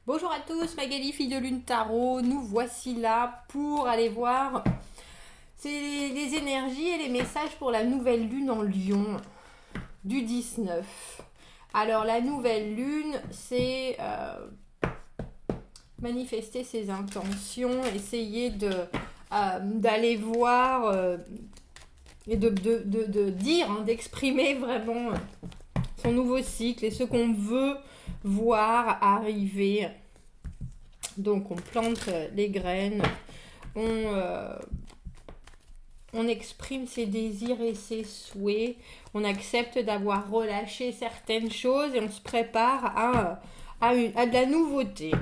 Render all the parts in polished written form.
Bonjour à tous, Magali, fille de Lune Tarot. Nous voici là pour aller voir les énergies et les messages pour la nouvelle lune en Lion du 19. Alors la nouvelle lune, c'est manifester ses intentions, essayer d'aller voir et de dire, hein, d'exprimer vraiment son nouveau cycle et ce qu'on veut voir arriver. Donc on plante les graines, on exprime ses désirs et ses souhaits, on accepte d'avoir relâché certaines choses et on se prépare à de la nouveauté,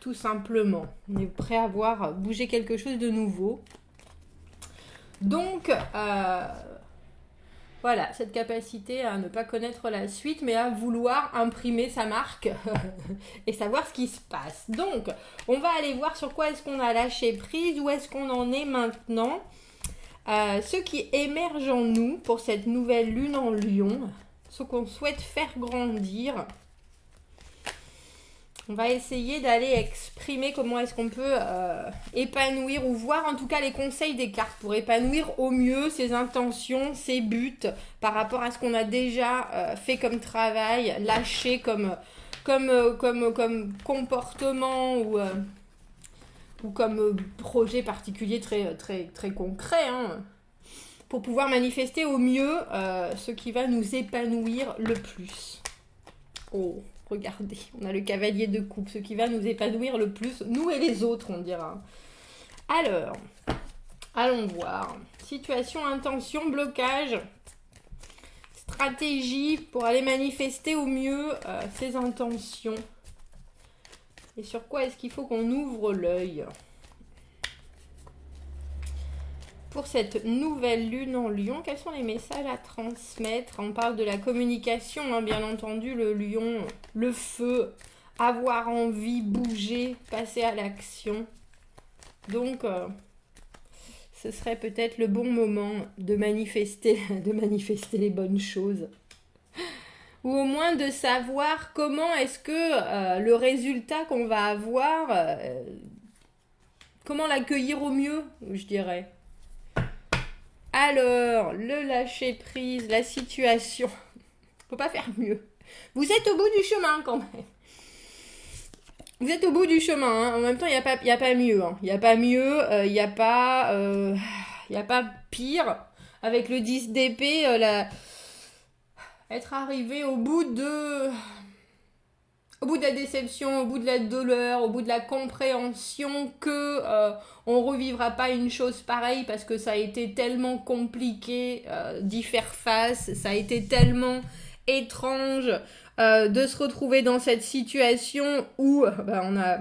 tout simplement. On est prêt à voir bouger quelque chose de nouveau. Donc, voilà, cette capacité à ne pas connaître la suite, mais à vouloir imprimer sa marque et savoir ce qui se passe. Donc, on va aller voir sur quoi est-ce qu'on a lâché prise, où est-ce qu'on en est maintenant. Ce qui émerge en nous pour cette nouvelle lune en Lion, ce qu'on souhaite faire grandir. On va essayer d'aller exprimer comment est-ce qu'on peut épanouir ou voir en tout cas les conseils des cartes pour épanouir au mieux ses intentions, ses buts par rapport à ce qu'on a déjà fait comme travail, lâché comme comportement ou comme projet particulier très concret, hein, pour pouvoir manifester au mieux ce qui va nous épanouir le plus. Oh, regardez, on a le cavalier de coupe, ce qui va nous épanouir le plus, nous et les autres, on dira. Alors, allons voir. Situation, intention, blocage, stratégie pour aller manifester au mieux ses intentions. Et sur quoi est-ce qu'il faut qu'on ouvre l'œil ? Pour cette nouvelle lune en Lion, quels sont les messages à transmettre ? On parle de la communication, hein, bien entendu, le lion, le feu, avoir envie, bouger, passer à l'action. Donc, ce serait peut-être le bon moment de manifester les bonnes choses. Ou au moins de savoir comment est-ce que le résultat qu'on va avoir, comment l'accueillir au mieux, je dirais. Alors, le lâcher prise, la situation. Faut pas faire mieux. Vous êtes au bout du chemin quand même. Vous êtes au bout du chemin. Hein. En même temps, il n'y a pas mieux. Il n'y a pas mieux. Il n'y a pas pire. Avec le 10 d'épée, être arrivé au bout de la déception, au bout de la douleur, au bout de la compréhension que on revivra pas une chose pareille parce que ça a été tellement compliqué d'y faire face, ça a été tellement étrange de se retrouver dans cette situation où on a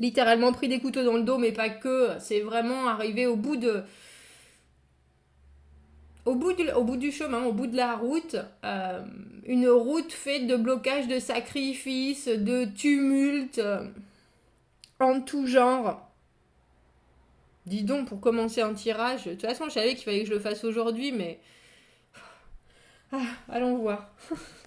littéralement pris des couteaux dans le dos, mais pas que, c'est vraiment arrivé au bout du chemin, au bout de la route, une route faite de blocages, de sacrifices, de tumultes, en tout genre. Dis donc, pour commencer un tirage, de toute façon, je savais qu'il fallait que je le fasse aujourd'hui, mais... allons voir.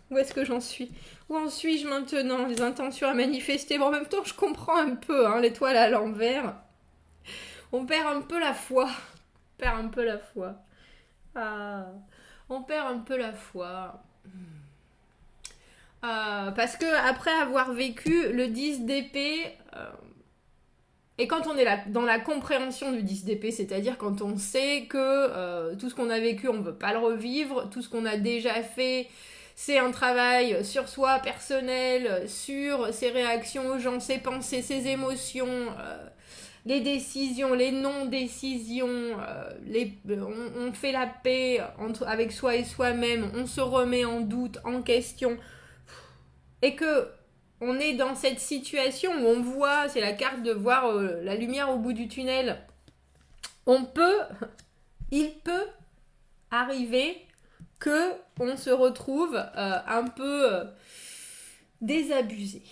Où est-ce que j'en suis ? Où en suis-je maintenant ? Les intentions à manifester. Bon, en même temps, je comprends un peu, hein, l'étoile à l'envers. On perd un peu la foi. On perd un peu la foi. Parce que après avoir vécu le 10 d'épée, et quand on est dans la compréhension du 10 d'épée, c'est-à-dire quand on sait que tout ce qu'on a vécu, on ne veut pas le revivre, tout ce qu'on a déjà fait, c'est un travail sur soi personnel, sur ses réactions aux gens, ses pensées, ses émotions, les décisions, les non-décisions, on fait la paix avec soi et soi-même, on se remet en doute, en question, et que on est dans cette situation où on voit, c'est la carte de voir la lumière au bout du tunnel, il peut arriver que on se retrouve un peu désabusé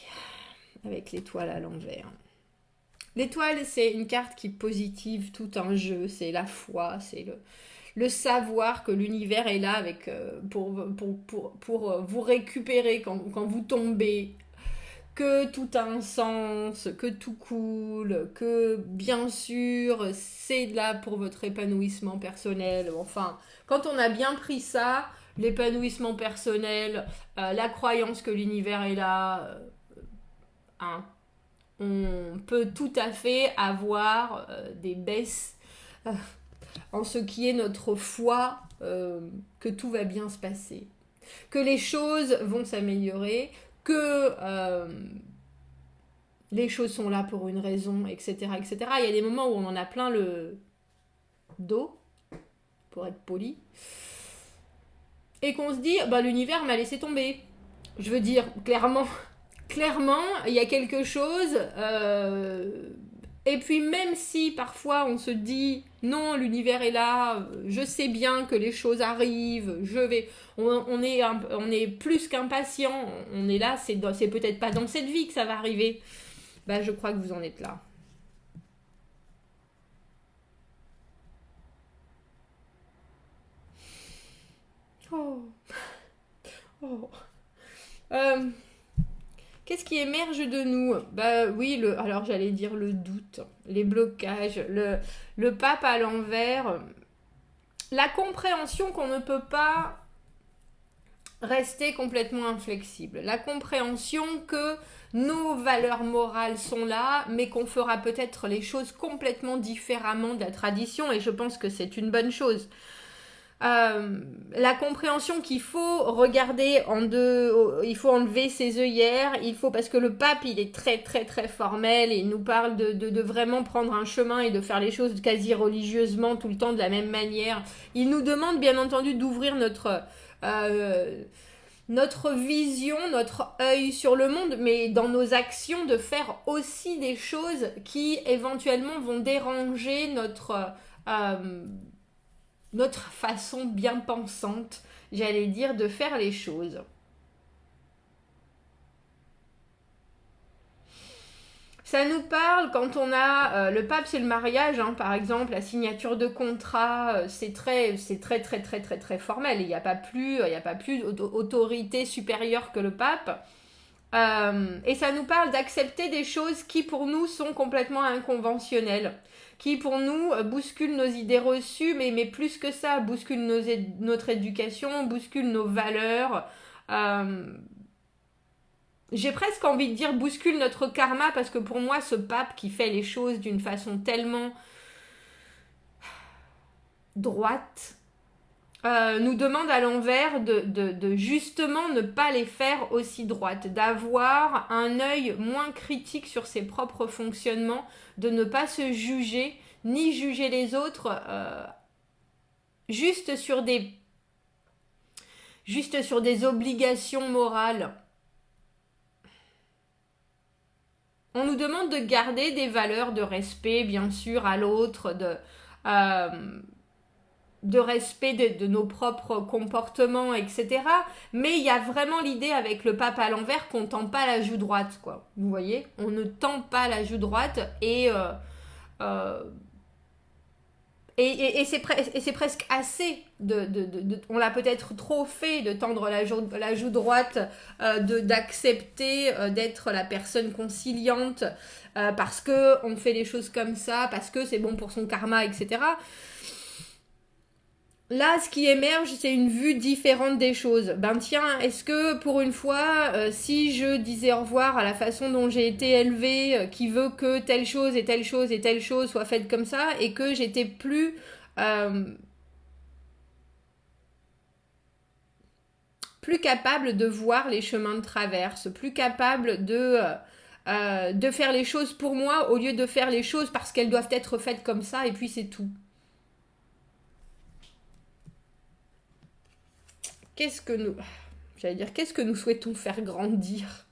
avec l'étoile à l'envers. L'étoile, c'est une carte qui positive tout un jeu, c'est la foi, c'est le savoir que l'univers est là pour vous récupérer quand vous tombez, que tout a un sens, que tout coule, que bien sûr c'est là pour votre épanouissement personnel. Enfin, quand on a bien pris ça, l'épanouissement personnel, la croyance que l'univers est là, hein, on peut tout à fait avoir des baisses en ce qui est notre foi que tout va bien se passer, que les choses vont s'améliorer, que les choses sont là pour une raison, etc., etc. Il y a des moments où on en a plein le dos, pour être poli, et qu'on se dit, bah, l'univers m'a laissé tomber. Je veux dire, clairement, il y a quelque chose. Et puis même si parfois on se dit non, l'univers est là, je sais bien que les choses arrivent, on est plus qu'impatient, on est là, c'est peut-être pas dans cette vie que ça va arriver. Bah, je crois que vous en êtes là. Oh. Oh. Euh, Qu'est-ce qui émerge de nous? Bah oui, alors j'allais dire le doute, les blocages, le pape à l'envers, la compréhension qu'on ne peut pas rester complètement inflexible, la compréhension que nos valeurs morales sont là, mais qu'on fera peut-être les choses complètement différemment de la tradition, et je pense que c'est une bonne chose. La compréhension qu'il faut regarder en deux, il faut enlever ses œillères, parce que le pape il est très très très formel et il nous parle de vraiment prendre un chemin et de faire les choses quasi religieusement tout le temps de la même manière. Il nous demande bien entendu d'ouvrir notre vision, notre œil sur le monde, mais dans nos actions de faire aussi des choses qui éventuellement vont déranger notre façon bien pensante, j'allais dire, de faire les choses. Ça nous parle quand on a le pape, c'est le mariage, hein, par exemple, la signature de contrat, c'est très très très très très très formel. Il n'y a pas plus d'autorité supérieure que le pape. Et ça nous parle d'accepter des choses qui pour nous sont complètement inconventionnelles, qui pour nous bousculent nos idées reçues, mais plus que ça, bousculent notre éducation, bousculent nos valeurs. Euh, j'ai presque envie de dire bouscule notre karma, parce que pour moi, ce pape qui fait les choses d'une façon tellement droite, nous demande à l'envers de justement ne pas les faire aussi droites, d'avoir un œil moins critique sur ses propres fonctionnements, de ne pas se juger, ni juger les autres juste sur des obligations morales. On nous demande de garder des valeurs de respect, bien sûr, à l'autre, de respect de nos propres comportements, etc. Mais il y a vraiment l'idée avec le pape à l'envers qu'on ne tend pas la joue droite, quoi. Vous voyez? On ne tend pas la joue droite et c'est presque assez on l'a peut-être trop fait de tendre la joue droite, d'accepter d'être la personne conciliante parce que on fait les choses comme ça, parce que c'est bon pour son karma, etc. Là, ce qui émerge, c'est une vue différente des choses. Ben tiens, est-ce que pour une fois, si je disais au revoir à la façon dont j'ai été élevée, qui veut que telle chose et telle chose et telle chose soient faites comme ça, et que j'étais plus capable de voir les chemins de traverse, plus capable de faire les choses pour moi au lieu de faire les choses parce qu'elles doivent être faites comme ça et puis c'est tout. Qu'est-ce que nous souhaitons faire grandir?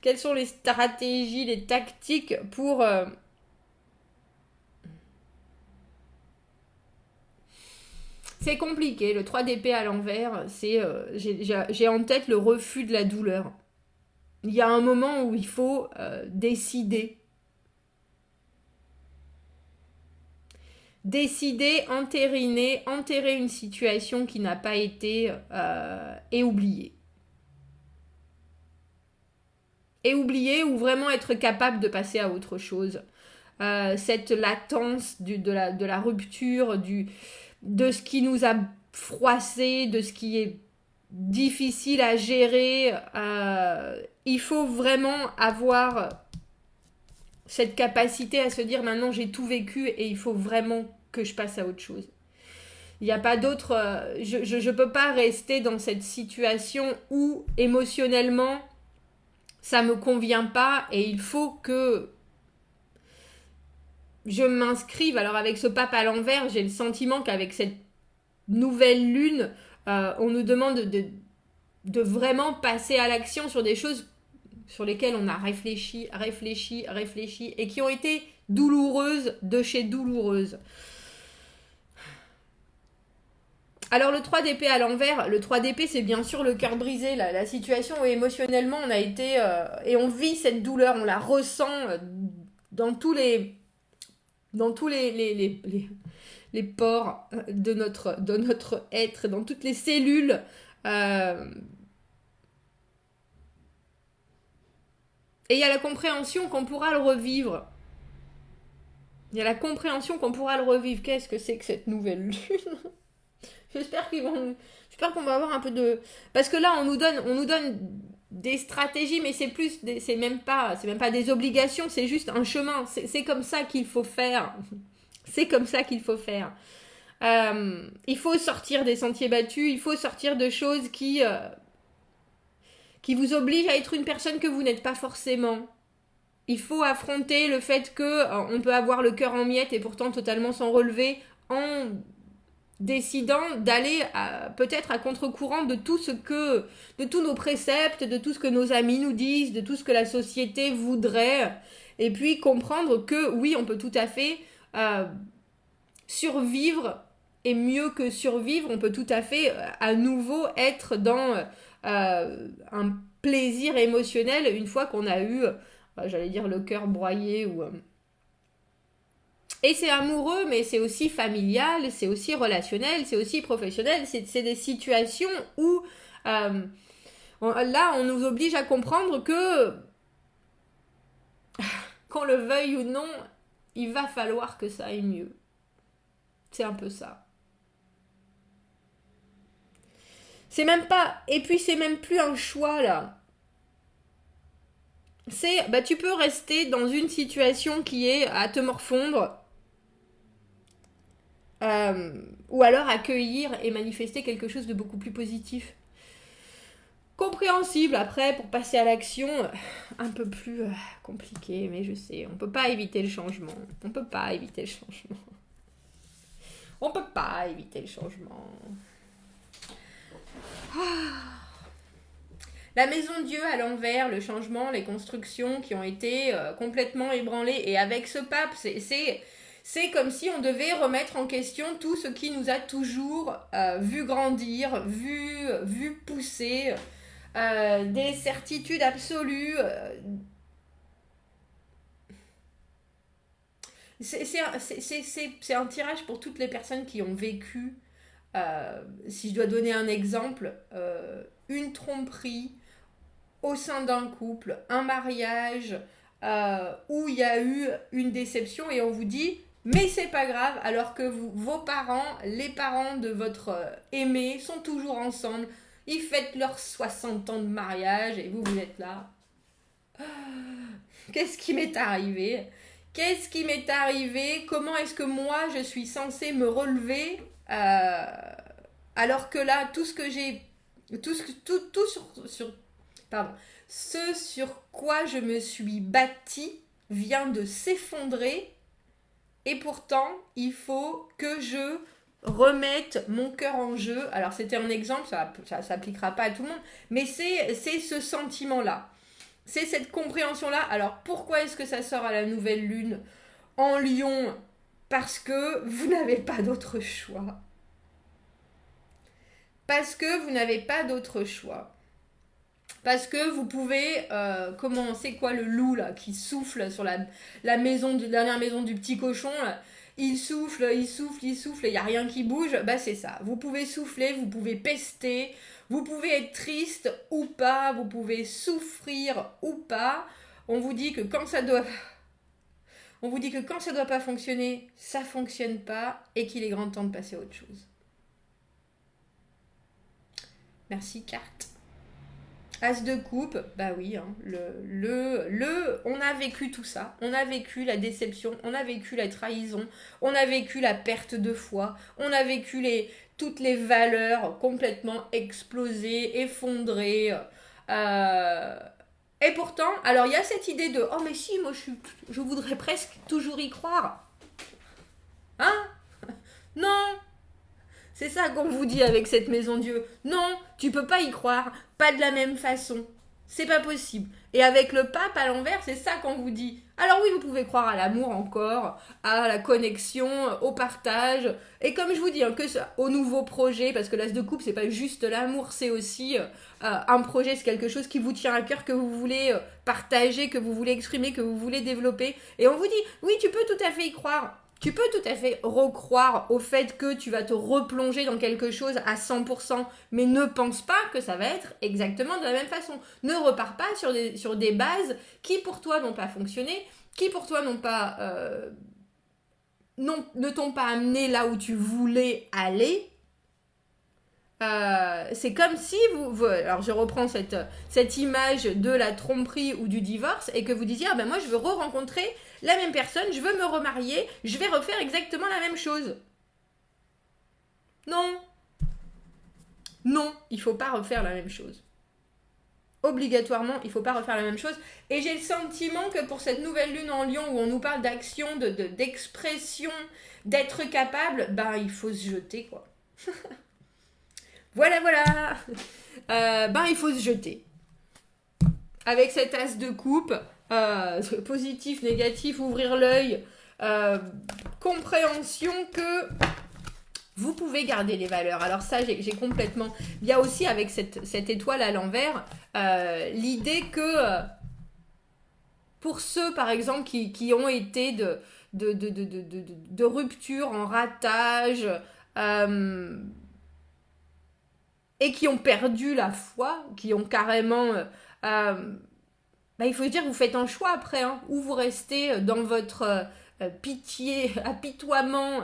Quelles sont les stratégies, les tactiques pour c'est compliqué, le 3 d'épée à l'envers, j'ai en tête le refus de la douleur. Il y a un moment où il faut décider, enterrer une situation qui n'a pas été et oublier. et oublier ou vraiment être capable de passer à autre chose. Cette latence de la rupture, de ce qui nous a froissé, de ce qui est difficile à gérer. Il faut vraiment avoir cette capacité à se dire maintenant j'ai tout vécu et il faut vraiment que je passe à autre chose. Il n'y a pas d'autre... je ne peux pas rester dans cette situation où émotionnellement ça ne me convient pas et il faut que je m'inscrive. Alors avec ce pape à l'envers, j'ai le sentiment qu'avec cette nouvelle lune, on nous demande de vraiment passer à l'action sur des choses sur lesquelles on a réfléchi et qui ont été douloureuses de chez douloureuses. Alors le 3 d'épée à l'envers, le 3 d'épée c'est bien sûr le cœur brisé, la situation où émotionnellement on a été et on vit cette douleur, on la ressent dans tous les pores de notre être, dans toutes les cellules. Et il y a la compréhension qu'on pourra le revivre. Il y a la compréhension qu'on pourra le revivre. Qu'est-ce que c'est que cette nouvelle lune? J'espère qu'on va avoir un peu de... Parce que là, on nous donne des stratégies, mais c'est même pas des obligations, c'est juste un chemin. C'est comme ça qu'il faut faire. C'est comme ça qu'il faut faire. Il faut sortir des sentiers battus, il faut sortir de choses qui vous obligent à être une personne que vous n'êtes pas forcément. Il faut affronter le fait qu'on peut avoir le cœur en miettes et pourtant totalement s'en relever en décidant d'aller peut-être à contre-courant de tous nos préceptes, de tout ce que nos amis nous disent, de tout ce que la société voudrait, et puis comprendre que oui, on peut tout à fait survivre, et mieux que survivre, on peut tout à fait à nouveau être dans un plaisir émotionnel une fois qu'on a eu, j'allais dire le cœur broyé ou... Et c'est amoureux, mais c'est aussi familial, c'est aussi relationnel, c'est aussi professionnel. C'est des situations où, là, on nous oblige à comprendre que, qu'on le veuille ou non, il va falloir que ça aille mieux. C'est un peu ça. C'est même pas... Et puis, c'est même plus un choix, là. Tu peux rester dans une situation qui est à te morfondre, ou alors accueillir et manifester quelque chose de beaucoup plus positif. Compréhensible, après, pour passer à l'action, un peu plus compliqué, mais je sais, on peut pas éviter le changement. On peut pas éviter le changement. On peut pas éviter le changement. La maison Dieu à l'envers, le changement, les constructions qui ont été complètement ébranlées. Et avec ce pape, c'est comme si on devait remettre en question tout ce qui nous a toujours vu grandir, vu pousser, des certitudes absolues. C'est un tirage pour toutes les personnes qui ont vécu, si je dois donner un exemple, une tromperie au sein d'un couple, un mariage où il y a eu une déception et on vous dit mais c'est pas grave, alors que vos parents, les parents de votre aimé sont toujours ensemble, ils fêtent leurs 60 ans de mariage et vous êtes là. Qu'est-ce qui m'est arrivé? Qu'est-ce qui m'est arrivé? Comment est-ce que moi je suis censée me relever alors que là tout ce que j'ai ce sur quoi je me suis bâtie vient de s'effondrer et pourtant il faut que je remette mon cœur en jeu. Alors c'était un exemple, ça s'appliquera pas à tout le monde, mais c'est ce sentiment-là. C'est cette compréhension-là. Alors pourquoi est-ce que ça sort à la nouvelle lune en Lion? Parce que vous n'avez pas d'autre choix. Parce que vous n'avez pas d'autre choix. Parce que vous pouvez, c'est quoi le loup là qui souffle sur la dernière maison du petit cochon là, il souffle, il souffle, il souffle, et il n'y a rien qui bouge, bah c'est ça. Vous pouvez souffler, vous pouvez pester, vous pouvez être triste ou pas, vous pouvez souffrir ou pas. On vous dit que quand ça doit... On vous dit que quand ça doit pas fonctionner, ça fonctionne pas et qu'il est grand temps de passer à autre chose. Merci, carte. As de coupe, bah oui, hein, on a vécu tout ça. On a vécu la déception, on a vécu la trahison, on a vécu la perte de foi, on a vécu toutes les valeurs complètement explosées, effondrées. Et pourtant, alors il y a cette idée de « Oh mais si, moi je voudrais presque toujours y croire. » Hein? Non! C'est ça qu'on vous dit avec cette maison Dieu. Non, tu peux pas y croire, pas de la même façon. C'est pas possible. Et avec le pape à l'envers, c'est ça qu'on vous dit. Alors oui, vous pouvez croire à l'amour encore, à la connexion, au partage. Et comme je vous dis, hein, au nouveau projet, parce que l'as de coupe, c'est pas juste l'amour, c'est aussi un projet, c'est quelque chose qui vous tient à cœur, que vous voulez partager, que vous voulez exprimer, que vous voulez développer. Et on vous dit, oui, tu peux tout à fait y croire. Tu peux tout à fait recroire au fait que tu vas te replonger dans quelque chose à 100%, mais ne pense pas que ça va être exactement de la même façon. Ne repars pas sur des bases qui pour toi n'ont pas fonctionné, qui pour toi n'ont pas, ne t'ont pas amené là où tu voulais aller. C'est comme si alors je reprends cette image de la tromperie ou du divorce et que vous disiez, ah ben moi je veux re-rencontrer la même personne, je veux me remarier, je vais refaire exactement la même chose. Non. Non, il faut pas refaire la même chose. Obligatoirement, il faut pas refaire la même chose. Et j'ai le sentiment que pour cette nouvelle lune en Lion où on nous parle d'action, d'expression, d'être capable, ben il faut se jeter quoi. Voilà. Il faut se jeter. Avec cet as de coupe, positif, négatif, ouvrir l'œil, compréhension que vous pouvez garder les valeurs. Alors ça, j'ai complètement... Il y a aussi avec cette étoile à l'envers, l'idée que pour ceux, par exemple, qui ont été de rupture en ratage, et qui ont perdu la foi, qui ont carrément... il faut dire que vous faites un choix après, hein, ou vous restez dans votre pitié, apitoiement,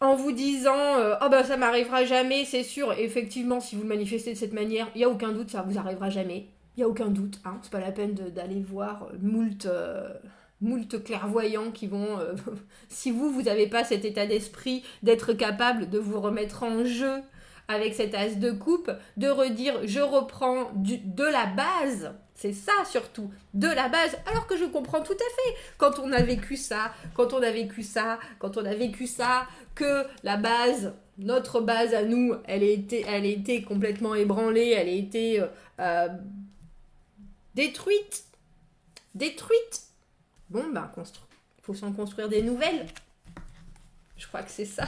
en vous disant ça m'arrivera jamais, c'est sûr. Et effectivement, si vous le manifestez de cette manière, il n'y a aucun doute, ça vous arrivera jamais. Il n'y a aucun doute, hein, c'est pas la peine d'aller voir moult clairvoyants qui vont, si vous n'avez pas cet état d'esprit d'être capable de vous remettre en jeu avec cet as de coupe, de redire je reprends de la base, c'est ça surtout, de la base, alors que je comprends tout à fait, quand on a vécu ça, que la base, notre base à nous, elle a été complètement ébranlée, elle a été détruite. Bon, il faut s'en construire des nouvelles. Je crois que c'est ça.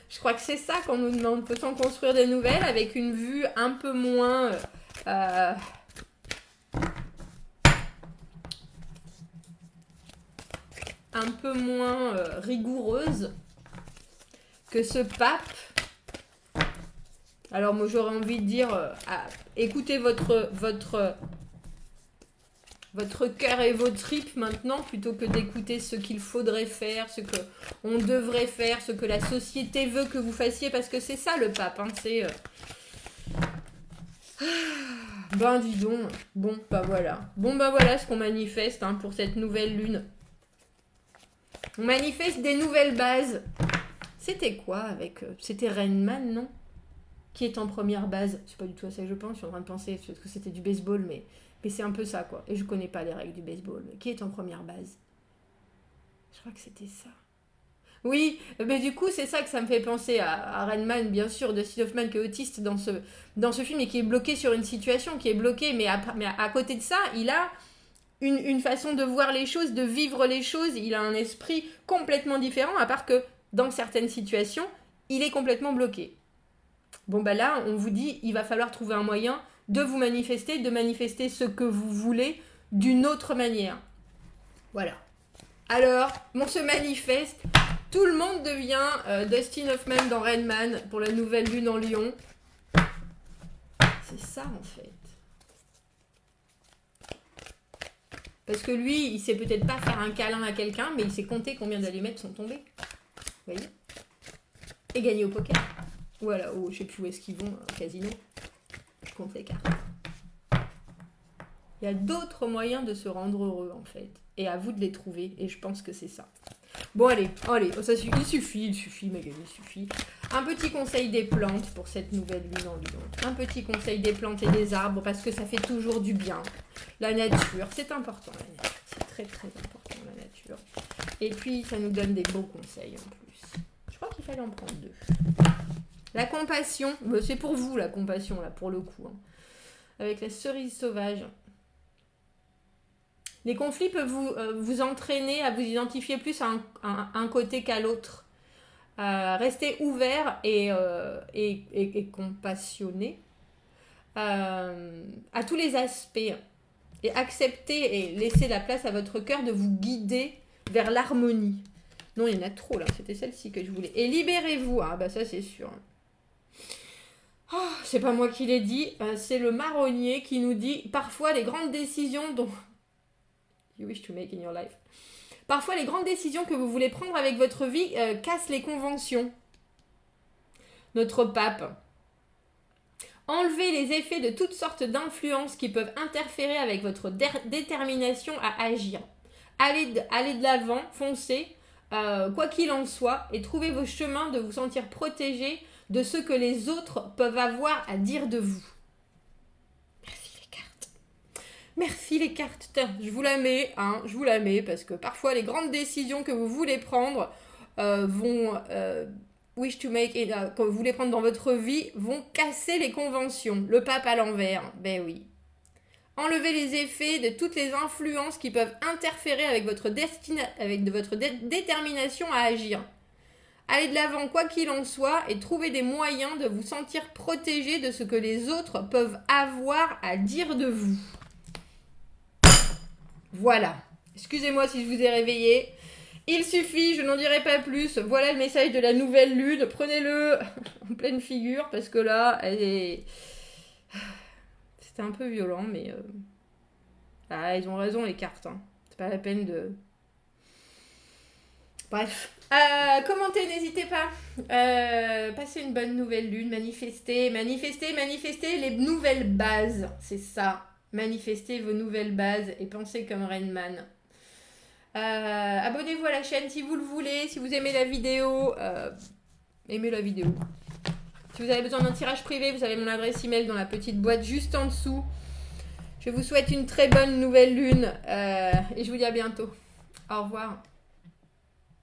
Je crois que c'est ça qu'on nous demande. Faut s'en construire des nouvelles avec une vue un peu moins... rigoureuse que ce pape. Alors moi j'aurais envie de dire, écoutez votre cœur et vos tripes maintenant, plutôt que d'écouter ce qu'il faudrait faire, ce qu'on devrait faire, ce que la société veut que vous fassiez, parce que c'est ça le pape, hein, c'est... dis donc, bon, voilà ce qu'on manifeste hein, pour cette nouvelle lune. On manifeste des nouvelles bases. C'était quoi avec... C'était Rainman, non? Qui est en première base? C'est pas du tout à ça que je pense, je suis en train de penser que c'était du baseball, mais c'est un peu ça, quoi. Et je connais pas les règles du baseball. Qui est en première base? Je crois que c'était ça. Oui, mais du coup, c'est ça que ça me fait penser à Rainman, bien sûr, de Sid Hoffman, qui est autiste dans ce film et qui est bloqué sur une situation, qui est bloqué, mais à côté de ça, il a une façon de voir les choses, de vivre les choses, il a un esprit complètement différent, à part que dans certaines situations, il est complètement bloqué. Bon, là, on vous dit, il va falloir trouver un moyen de vous manifester, de manifester ce que vous voulez d'une autre manière. Voilà. Alors, on se manifeste. Tout le monde devient Dustin Hoffman dans Rain Man pour la nouvelle lune en Lion. C'est ça en fait. Parce que lui, il sait peut-être pas faire un câlin à quelqu'un, mais il sait compter combien d'allumettes sont tombées. Vous voyez? Et gagner au poker. Voilà, je sais plus où est-ce qu'ils vont, au casino. Je compte les cartes. Il y a d'autres moyens de se rendre heureux en fait. Et à vous de les trouver. Et je pense que c'est ça. Bon allez, ça suffit, il suffit, Magali, il suffit. Un petit conseil des plantes pour cette nouvelle lune en Lion. Un petit conseil des plantes et des arbres parce que ça fait toujours du bien. La nature, c'est important la nature. C'est très très important la nature. Et puis ça nous donne des beaux conseils en plus. Je crois qu'il fallait en prendre 2. La compassion, c'est pour vous la compassion là pour le coup. Hein. Avec la cerise sauvage. Les conflits peuvent vous entraîner à vous identifier plus à un côté qu'à l'autre. Restez ouvert et compassionné à tous les aspects. Et acceptez et laissez la place à votre cœur de vous guider vers l'harmonie. Non, il y en a trop là, c'était celle-ci que je voulais. Et libérez-vous, bah ça c'est sûr. Oh, c'est pas moi qui l'ai dit, c'est le marronnier qui nous dit parfois les grandes décisions dont you wish to make in your life. Parfois, les grandes décisions que vous voulez prendre avec votre vie cassent les conventions. Notre pape. Enlevez les effets de toutes sortes d'influences qui peuvent interférer avec votre détermination à agir. Allez de l'avant, foncez, quoi qu'il en soit, et trouvez vos chemins de vous sentir protégé de ce que les autres peuvent avoir à dire de vous. Merci les cartes. Je vous la mets, je vous la mets parce que parfois les grandes décisions que vous voulez prendre wish to make que vous voulez prendre dans votre vie vont casser les conventions. Le pape à l'envers, ben oui. Enlevez les effets de toutes les influences qui peuvent interférer avec votre détermination à agir. Allez de l'avant quoi qu'il en soit et trouvez des moyens de vous sentir protégé de ce que les autres peuvent avoir à dire de vous. Voilà. Excusez-moi si je vous ai réveillé. Il suffit, je n'en dirai pas plus. Voilà le message de la nouvelle lune. Prenez-le en pleine figure parce que là, c'était un peu violent, mais ils ont raison les cartes. C'est pas la peine de... Bref. Commentez, n'hésitez pas. Passez une bonne nouvelle lune. Manifestez les nouvelles bases. C'est ça. Manifestez vos nouvelles bases et pensez comme Rain Man. Abonnez-vous à la chaîne si vous le voulez. Si vous aimez la vidéo, aimez la vidéo. Si vous avez besoin d'un tirage privé, vous avez mon adresse email dans la petite boîte juste en dessous. Je vous souhaite une très bonne nouvelle lune et je vous dis à bientôt. Au revoir.